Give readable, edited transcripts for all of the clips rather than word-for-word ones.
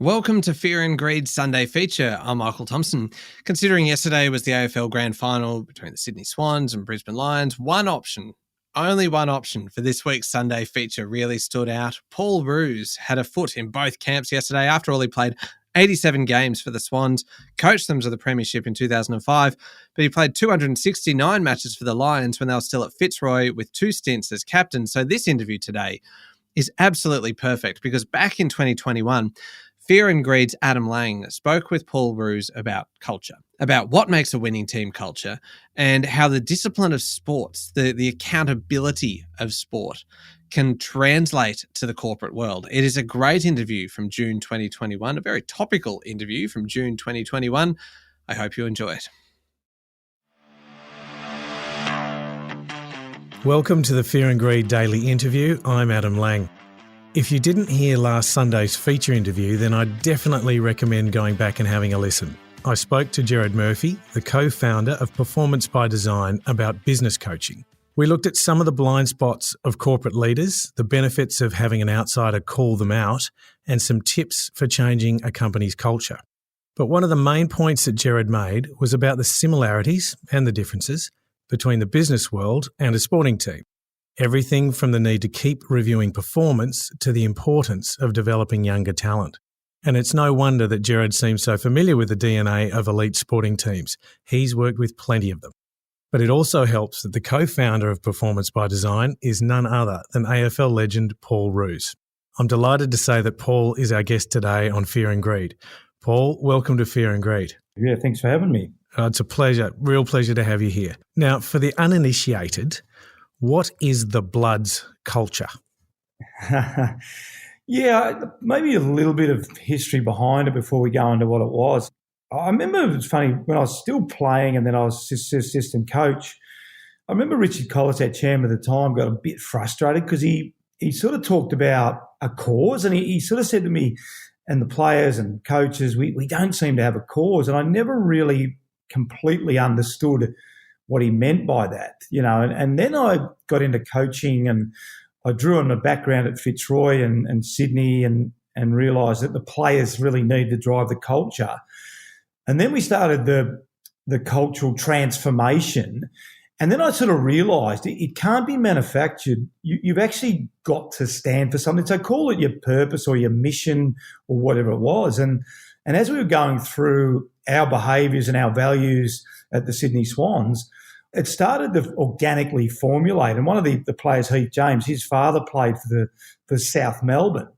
Welcome to Fear and Greed Sunday feature. I'm Michael Thompson. Considering yesterday was the AFL Grand Final between the Sydney Swans and Brisbane Lions, only one option for this week's Sunday feature really stood out. Paul Roos had a foot in both camps yesterday. After all, he played 87 games for the Swans, coached them to the Premiership in 2005, but he played 269 matches for the Lions when they were still at Fitzroy with 2 stints as captain. So this interview today is absolutely perfect because back in 2021, Fear and Greed's Adam Lang spoke with Paul Roos about culture, about what makes a winning team culture and how the discipline of sports, the accountability of sport can translate to the corporate world. It is a great interview from June 2021, a very topical interview from June 2021. I hope you enjoy it. Welcome to the Fear and Greed Daily Interview. I'm Adam Lang. If you didn't hear last Sunday's feature interview, then I'd definitely recommend going back and having a listen. I spoke to Gerard Murphy, the co-founder of Performance by Design, about business coaching. We looked at some of the blind spots of corporate leaders, the benefits of having an outsider call them out, and some tips for changing a company's culture. But one of the main points that Gerard made was about the similarities and the differences between the business world and a sporting team. Everything from the need to keep reviewing performance to the importance of developing younger talent. And it's no wonder that Gerard seems so familiar with the DNA of elite sporting teams. He's worked with plenty of them. But it also helps that the co-founder of Performance by Design is none other than AFL legend Paul Roos. I'm delighted to say that Paul is our guest today on Fear and Greed. Paul, welcome to Fear and Greed. Yeah, thanks for having me. It's a pleasure, real pleasure to have you here. Now, for the uninitiated, what is the Bloods culture? Yeah, maybe a little bit of history behind it before we go into what it was. I remember it was funny when I was still playing and then I was assistant coach. I remember Richard Collis, our chairman at the time, got a bit frustrated because he sort of talked about a cause and he sort of said to me and the players and coaches, we don't seem to have a cause. And I never really completely understood what he meant by that, and then I got into coaching and I drew on my background at Fitzroy and Sydney and realised that the players really need to drive the culture. And then we started the cultural transformation. And then I sort of realised it can't be manufactured. You've actually got to stand for something. So call it your purpose or your mission or whatever it was. And as we were going through our behaviours and our values at the Sydney Swans, it started to organically formulate. And one of the players, Heath James, his father played for South Melbourne.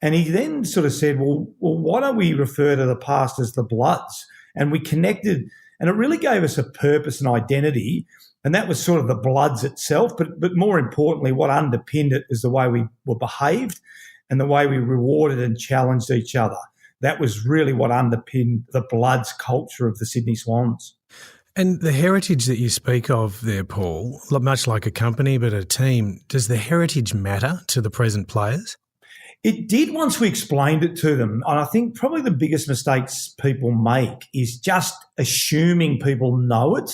And he then sort of said, well, why don't we refer to the past as the Bloods? And we connected, and it really gave us a purpose and identity. And that was sort of the Bloods itself. But more importantly, what underpinned it is the way we were behaved and the way we rewarded and challenged each other. That was really what underpinned the Bloods culture of the Sydney Swans. And the heritage that you speak of there, Paul, much like a company but a team, does the heritage matter to the present players? It did once we explained it to them. And I think probably the biggest mistakes people make is just assuming people know it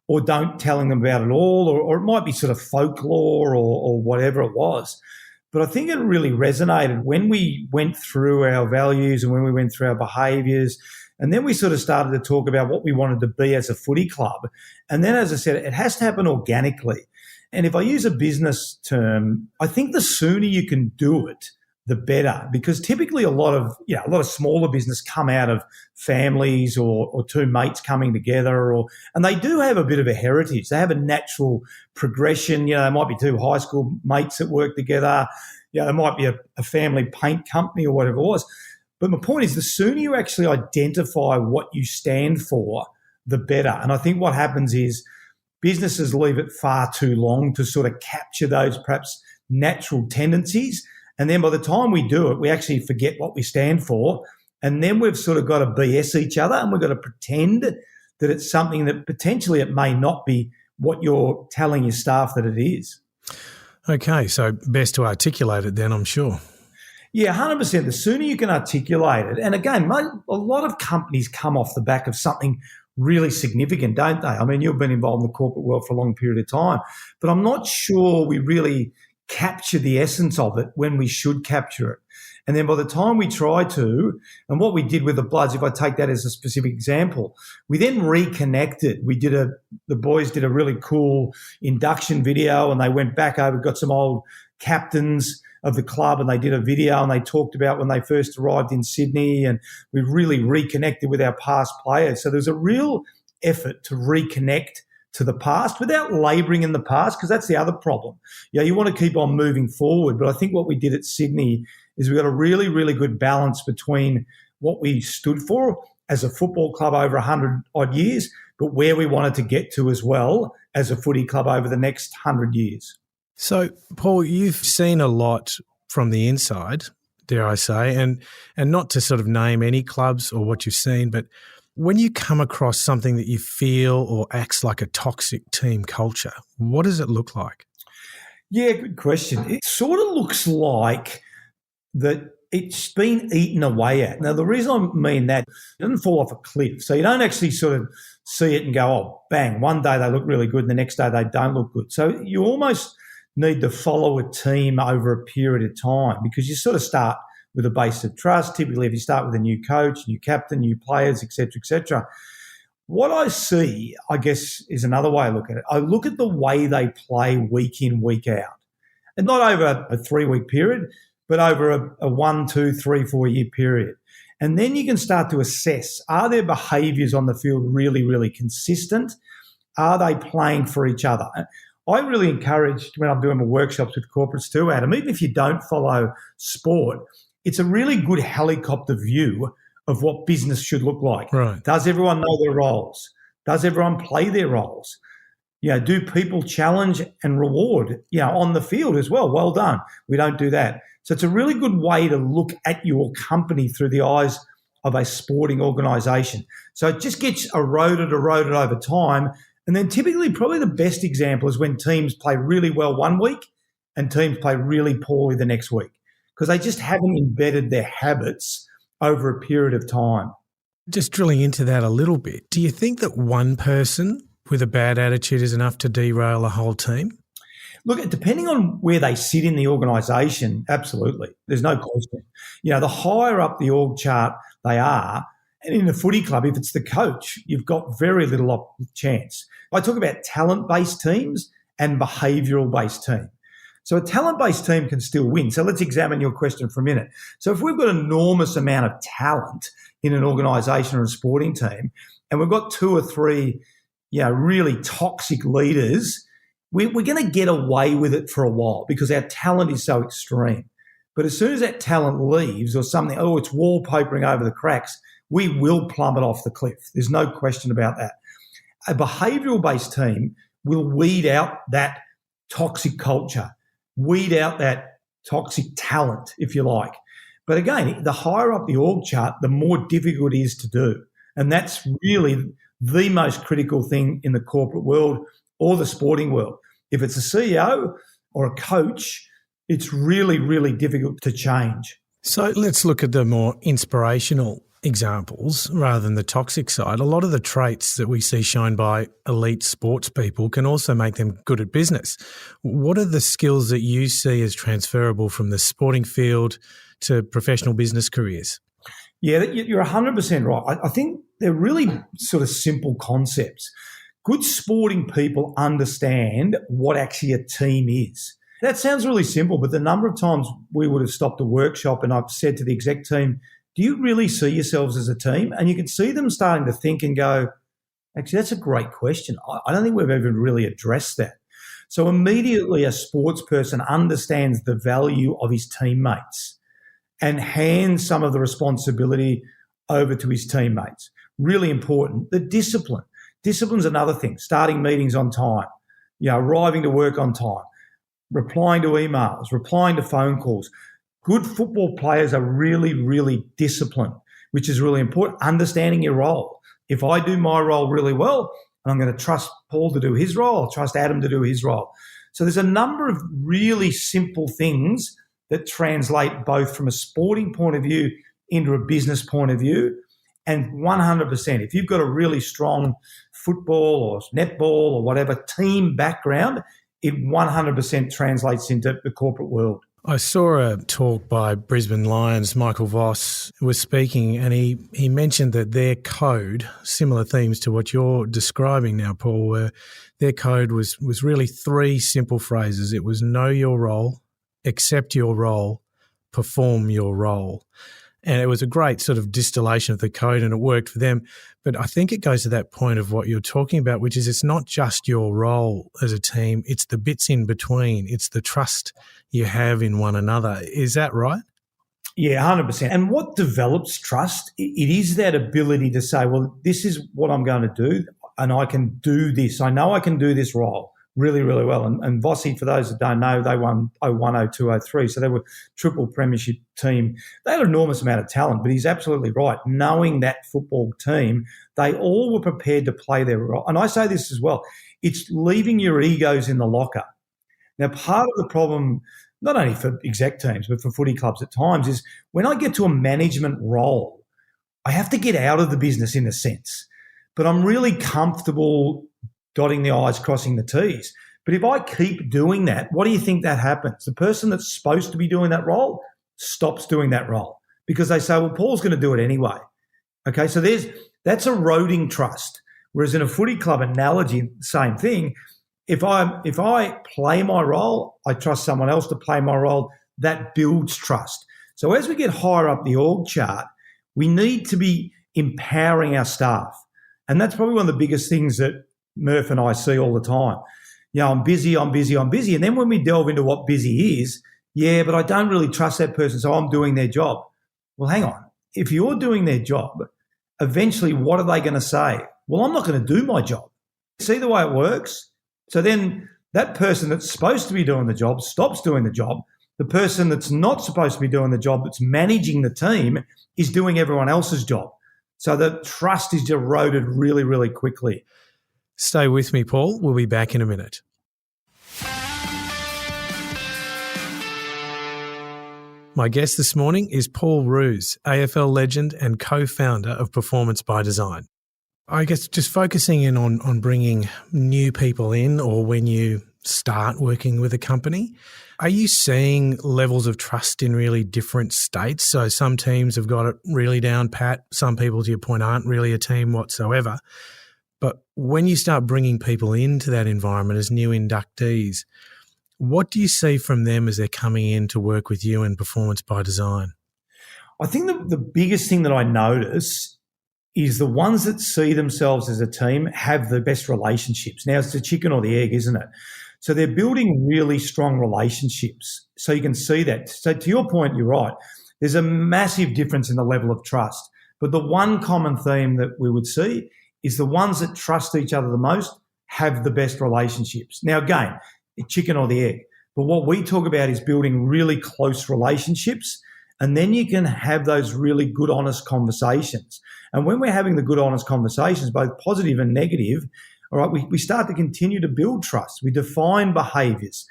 or don't telling them about it all, or it might be sort of folklore or whatever it was. But I think it really resonated when we went through our values and when we went through our behaviours. And then we sort of started to talk about what we wanted to be as a footy club. And then, as I said, it has to happen organically. And if I use a business term, I think the sooner you can do it, the better. Because typically a lot of smaller business come out of families or two mates coming together, and they do have a bit of a heritage. They have a natural progression. There might be two high school mates that work together. There might be a family paint company or whatever it was. But my point is, the sooner you actually identify what you stand for, the better. And I think what happens is businesses leave it far too long to sort of capture those perhaps natural tendencies. And then by the time we do it, we actually forget what we stand for. And then we've sort of got to BS each other and we've got to pretend that it's something that potentially it may not be what you're telling your staff that it is. Okay, so best to articulate it then, I'm sure. Yeah, 100%. The sooner you can articulate it. And again, a lot of companies come off the back of something really significant, don't they? I mean, you've been involved in the corporate world for a long period of time, but I'm not sure we really capture the essence of it when we should capture it. And then by the time we try to, and what we did with the Bloods, if I take that as a specific example, we then reconnected. The boys did a really cool induction video, and they went back over, got some old captains of the club, and they did a video, and they talked about when they first arrived in Sydney, and we really reconnected with our past players. So there's a real effort to reconnect to the past without labouring in the past, because that's the other problem. You want to keep on moving forward, but I think what we did at Sydney is we got a really, really good balance between what we stood for as a football club over 100 odd years, but where we wanted to get to as well as a footy club over the next 100 years. So, Paul, you've seen a lot from the inside, dare I say, and not to sort of name any clubs or what you've seen, but when you come across something that you feel or acts like a toxic team culture, what does it look like? Yeah, good question. It sort of looks like that it's been eaten away at. Now, the reason I mean that, it doesn't fall off a cliff. So you don't actually sort of see it and go, oh, bang, one day they look really good and the next day they don't look good. So you almost need to follow a team over a period of time, because you sort of start with a base of trust. Typically, if you start with a new coach, new captain, new players, et cetera, what I see, I guess, is another way I look at it. I look at the way they play week in, week out. And not over a 3-week period, but over a 1, 2, 3, 4 year period. And then you can start to assess, are their behaviours on the field really, really consistent? Are they playing for each other? I really encourage, when I'm doing my workshops with corporates too, Adam, even if you don't follow sport, it's a really good helicopter view of what business should look like. Right. Does everyone know their roles? Does everyone play their roles? Do people challenge and reward, on the field as well? Well done. We don't do that. So it's a really good way to look at your company through the eyes of a sporting organisation. So it just gets eroded over time. And then typically probably the best example is when teams play really well one week and teams play really poorly the next week, because they just haven't embedded their habits over a period of time. Just drilling into that a little bit, do you think that one person with a bad attitude is enough to derail a whole team? Look, depending on where they sit in the organisation, absolutely. There's no question. The higher up the org chart they are, and in a footy club, if it's the coach, you've got very little chance. I talk about talent-based teams and behavioural-based teams. So a talent-based team can still win. So let's examine your question for a minute. So if we've got an enormous amount of talent in an organisation or a sporting team, and we've got 2 or 3, really toxic leaders, we're going to get away with it for a while because our talent is so extreme. But as soon as that talent leaves or something, it's wallpapering over the cracks, we will plummet off the cliff. There's no question about that. A behavioural-based team will weed out that toxic culture, weed out that toxic talent, if you like. But again, the higher up the org chart, the more difficult it is to do. And that's really the most critical thing in the corporate world or the sporting world. If it's a CEO or a coach, it's really, really difficult to change. So let's look at the more inspirational examples rather than the toxic side. A lot of the traits that we see shown by elite sports people can also make them good at business. What are the skills that you see as transferable from the sporting field to professional business careers? Yeah, you're 100% right. I think they're really sort of simple concepts. Good sporting people understand what actually a team is. That sounds really simple, but the number of times we would have stopped a workshop and I've said to the exec team, do you really see yourselves as a team? And you can see them starting to think and go, actually, that's a great question. I don't think we've ever really addressed that. So immediately a sports person understands the value of his teammates and hands some of the responsibility over to his teammates. Really important. The discipline. Discipline's another thing. Starting meetings on time, arriving to work on time, replying to emails, replying to phone calls. Good football players are really, really disciplined, which is really important. Understanding your role. If I do my role really well, I'm going to trust Paul to do his role, I'll trust Adam to do his role. So there's a number of really simple things that translate both from a sporting point of view into a business point of view. And 100%, if you've got a really strong football or netball or whatever team background, it 100% translates into the corporate world. I saw a talk by Brisbane Lions, Michael Voss was speaking, and he mentioned that their code, similar themes to what you're describing now, Paul, where their code was really three simple phrases. It was know your role, accept your role, perform your role. And it was a great sort of distillation of the code, and it worked for them. But I think it goes to that point of what you're talking about, which is it's not just your role as a team, it's the bits in between. It's the trust you have in one another. Is that right? Yeah, 100%. And what develops trust? It is that ability to say, well, this is what I'm going to do, and I can do this. I know I can do this role really, really well. And Vossi, for those that don't know, they won 01, 02, 03. So they were triple premiership team. They had an enormous amount of talent, but he's absolutely right. Knowing that football team, they all were prepared to play their role. And I say this as well. It's leaving your egos in the locker. Now, part of the problem, not only for exec teams, but for footy clubs at times, is when I get to a management role, I have to get out of the business in a sense. But I'm really comfortable dotting the I's, crossing the T's. But if I keep doing that, what do you think that happens? The person that's supposed to be doing that role stops doing that role because they say, well, Paul's going to do it anyway. Okay, so that's eroding trust. Whereas in a footy club analogy, same thing. If I play my role, I trust someone else to play my role, that builds trust. So as we get higher up the org chart, we need to be empowering our staff. And that's probably one of the biggest things that Murph and I see all the time. I'm busy. And then when we delve into what busy is, yeah, but I don't really trust that person, so I'm doing their job. Well, hang on. If you're doing their job, eventually what are they going to say? Well, I'm not going to do my job. See the way it works? So then that person that's supposed to be doing the job stops doing the job. The person that's not supposed to be doing the job, that's managing the team, is doing everyone else's job. So the trust is eroded really, really quickly. Stay with me, Paul. We'll be back in a minute. My guest this morning is Paul Roos, AFL legend and co-founder of Performance by Design. I guess just focusing in on bringing new people in, or when you start working with a company, are you seeing levels of trust in really different states? So some teams have got it really down pat. Some people, to your point, aren't really a team whatsoever. But when you start bringing people into that environment as new inductees, what do you see from them as they're coming in to work with you in Performance by Design? I think the biggest thing that I notice is the ones that see themselves as a team have the best relationships. Now, it's the chicken or the egg, isn't it? So they're building really strong relationships. So you can see that. So to your point, you're right. There's a massive difference in the level of trust. But the one common theme that we would see is the ones that trust each other the most have the best relationships. Now, again, chicken or the egg. But what we talk about is building really close relationships, and then you can have those really good, honest conversations. And when we're having the good, honest conversations, both positive and negative, all right, we start to continue to build trust. We define behaviours.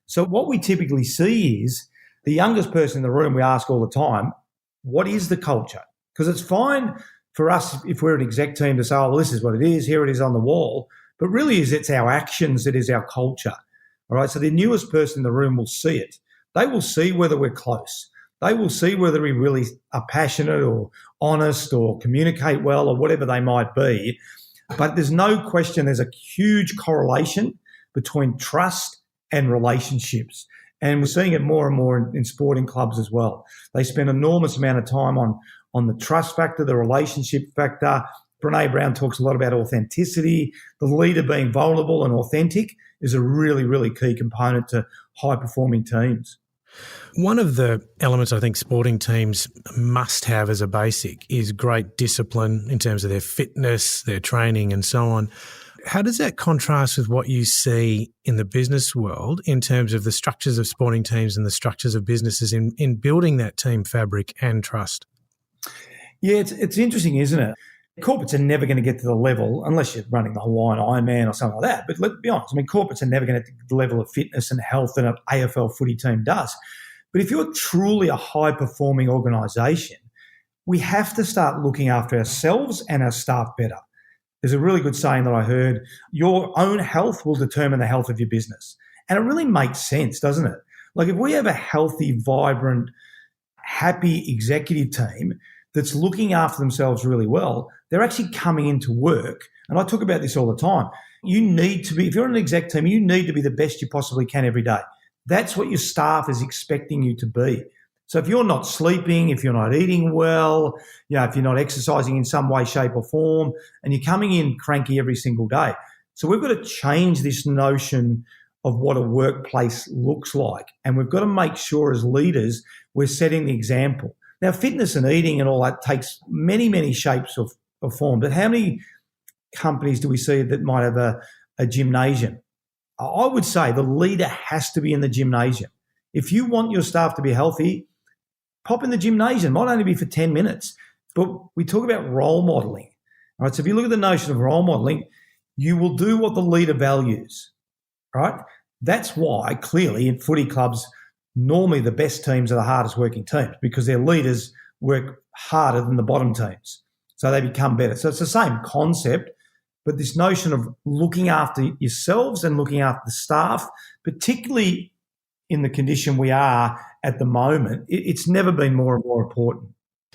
So what we typically see is the youngest person in the room, we ask all the time, what is the culture? Because it's fine for us, if we're an exec team, to say, oh, well, this is what it is, here it is on the wall. But really it's our actions, it is our culture. All right, so the newest person in the room will see it. They will see whether we're close. They will see whether we really are passionate or honest or communicate well or whatever they might be. But there's no question there's a huge correlation between trust and relationships. And we're seeing it more and more in sporting clubs as well. They spend an enormous amount of time on the trust factor, the relationship factor. Brene Brown talks a lot about authenticity. The leader being vulnerable and authentic is a really, really key component to high-performing teams. One of the elements I think sporting teams must have as a basic is great discipline in terms of their fitness, their training and so on. How does that contrast with what you see in the business world in terms of the structures of sporting teams and the structures of businesses in building that team fabric and trust? Yeah, it's interesting, isn't it? Corporates are never going to get to the level, unless you're running the Hawaiian Ironman or something like that. But let's be honest, corporates are never going to get to the level of fitness and health that an AFL footy team does. But if you're truly a high-performing organisation, we have to start looking after ourselves and our staff better. There's a really good saying that I heard, your own health will determine the health of your business. And it really makes sense, doesn't it? Like if we have a healthy, vibrant, happy executive team that's looking after themselves really well, they're actually coming into work. And I talk about this all the time. You need to be, if you're on an exec team, you need to be the best you possibly can every day. That's what your staff is expecting you to be. So if you're not sleeping, if you're not eating well, if you're not exercising in some way, shape or form, and you're coming in cranky every single day. So we've got to change this notion of what a workplace looks like. And we've got to make sure as leaders we're setting the example. Now, fitness and eating and all that takes many, many shapes of form. But how many companies do we see that might have a gymnasium? I would say the leader has to be in the gymnasium. If you want your staff to be healthy, pop in the gymnasium. It might only be for 10 minutes. But we talk about role modelling. All right, so if you look at the notion of role modelling, you will do what the leader values. Right? That's why, clearly, in footy clubs, normally the best teams are the hardest working teams because their leaders work harder than the bottom teams. So they become better. So it's the same concept, but this notion of looking after yourselves and looking after the staff, particularly in the condition we are at the moment, it's never been more and more important.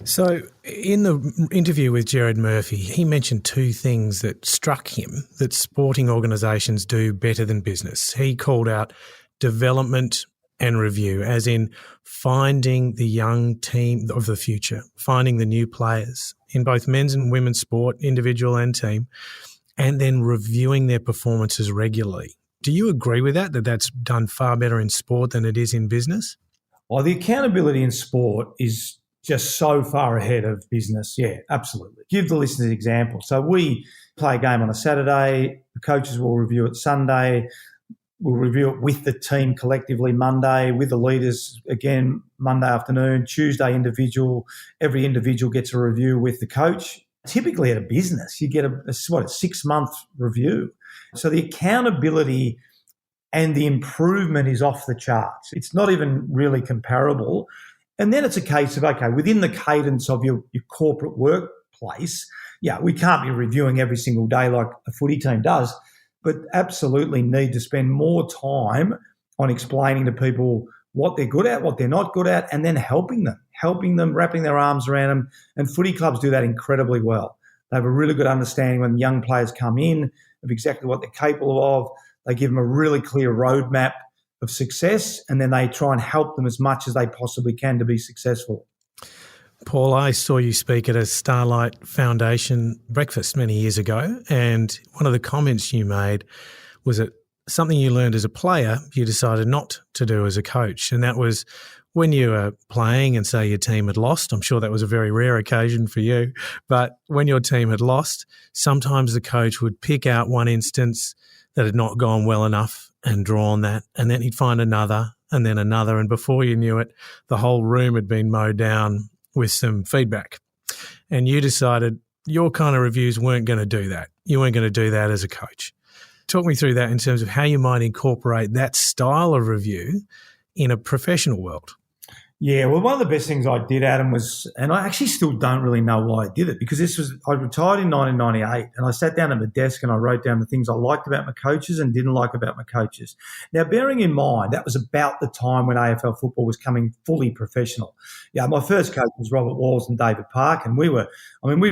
So in the interview with Gerard Murphy, he mentioned two things that struck him that sporting organisations do better than business. He called out development and review, as in finding the young team of the future, finding the new players in both men's and women's sport, individual and team, and then reviewing their performances regularly. Do you agree with that that's done far better in sport than it is in business? Well, the accountability in sport is just so far ahead of business. Yeah, absolutely. Give the listeners an example. So we play a game on a Saturday. The coaches will review it Sunday. We'll review it with the team collectively Monday, with the leaders again Monday afternoon, Tuesday individual. Every individual gets a review with the coach. Typically at a business, you get a 6-month review. So the accountability and the improvement is off the charts. It's not even really comparable. And then it's a case of, okay, within the cadence of your corporate workplace, we can't be reviewing every single day like a footy team does, but absolutely need to spend more time on explaining to people what they're good at, what they're not good at, and then helping them, wrapping their arms around them. And footy clubs do that incredibly well. They have a really good understanding when young players come in of exactly what they're capable of. They give them a really clear roadmap of success, and then they try and help them as much as they possibly can to be successful. Paul, I saw you speak at a Starlight Foundation breakfast many years ago, and one of the comments you made was that something you learned as a player you decided not to do as a coach, and that was when you were playing and say your team had lost. I'm sure that was a very rare occasion for you, but when your team had lost, sometimes the coach would pick out one instance that had not gone well enough and draw on that, and then he'd find another and then another, and before you knew it, the whole room had been mowed down with some feedback. And you decided your kind of reviews weren't going to do that. You weren't going to do that as a coach. Talk me through that in terms of how you might incorporate that style of review in a professional world. Yeah, well, one of the best things I did, Adam, was, and I actually still don't really know why I did it, because I retired in 1998 and I sat down at my desk and I wrote down the things I liked about my coaches and didn't like about my coaches. Now, bearing in mind, that was about the time when AFL football was coming fully professional. Yeah, my first coach was Robert Walls and David Park, and we'd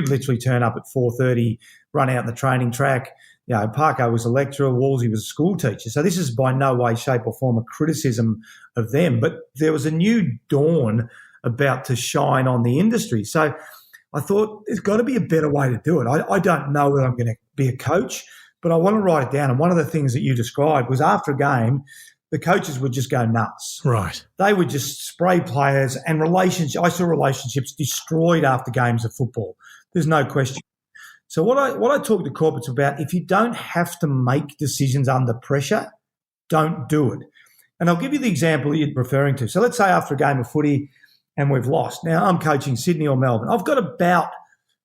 literally turn up at 4:30, run out the training track. Parko was a lecturer, Wallsy was a school teacher. So this is by no way, shape or form a criticism of them. But there was a new dawn about to shine on the industry. So I thought there's got to be a better way to do it. I don't know whether I'm going to be a coach, but I want to write it down. And one of the things that you described was after a game, the coaches would just go nuts. Right. They would just spray players and relationships. I saw relationships destroyed after games of football. There's no question. So what I talk to corporates about, if you don't have to make decisions under pressure, don't do it. And I'll give you the example you're referring to. So let's say after a game of footy and we've lost. Now I'm coaching Sydney or Melbourne. I've got about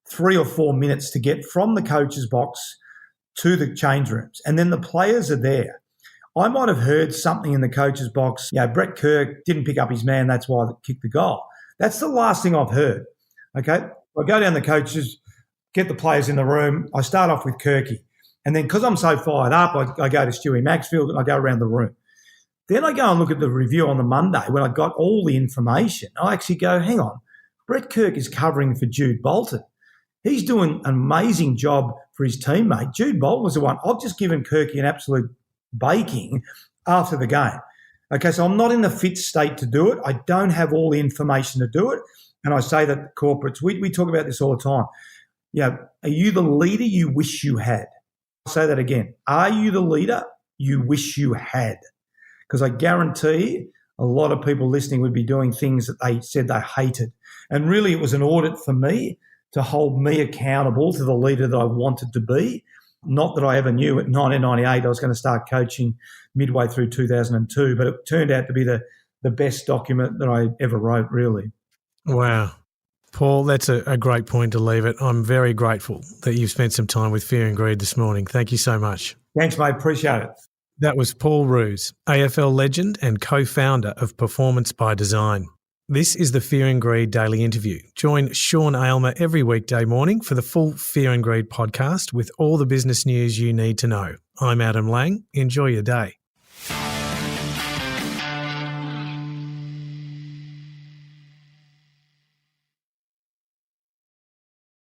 3 or 4 minutes to get from the coach's box to the change rooms. And then the players are there. I might have heard something in the coach's box. Brett Kirk didn't pick up his man. That's why they kicked the goal. That's the last thing I've heard. Okay. I go down the coaches, get the players in the room. I start off with Kirky. And then because I'm so fired up, I go to Stewie Maxfield and I go around the room. Then I go and look at the review on the Monday when I got all the information. I actually go, hang on, Brett Kirk is covering for Jude Bolton. He's doing an amazing job for his teammate. Jude Bolton was the one. I've just given Kirky an absolute baking after the game. Okay, so I'm not in the fit state to do it. I don't have all the information to do it. And I say that corporates, we talk about this all the time. Are you the leader you wish you had? I'll say that again. Are you the leader you wish you had? Because I guarantee a lot of people listening would be doing things that they said they hated. And really it was an audit for me to hold me accountable to the leader that I wanted to be. Not that I ever knew at 1998 I was going to start coaching midway through 2002, but it turned out to be the best document that I ever wrote, really. Wow. Paul, that's a great point to leave it. I'm very grateful that you've spent some time with Fear and Greed this morning. Thank you so much. Thanks, mate. Appreciate it. That was Paul Roos, AFL legend and co-founder of Performance by Design. This is the Fear and Greed Daily Interview. Join Sean Aylmer every weekday morning for the full Fear and Greed podcast with all the business news you need to know. I'm Adam Lang. Enjoy your day.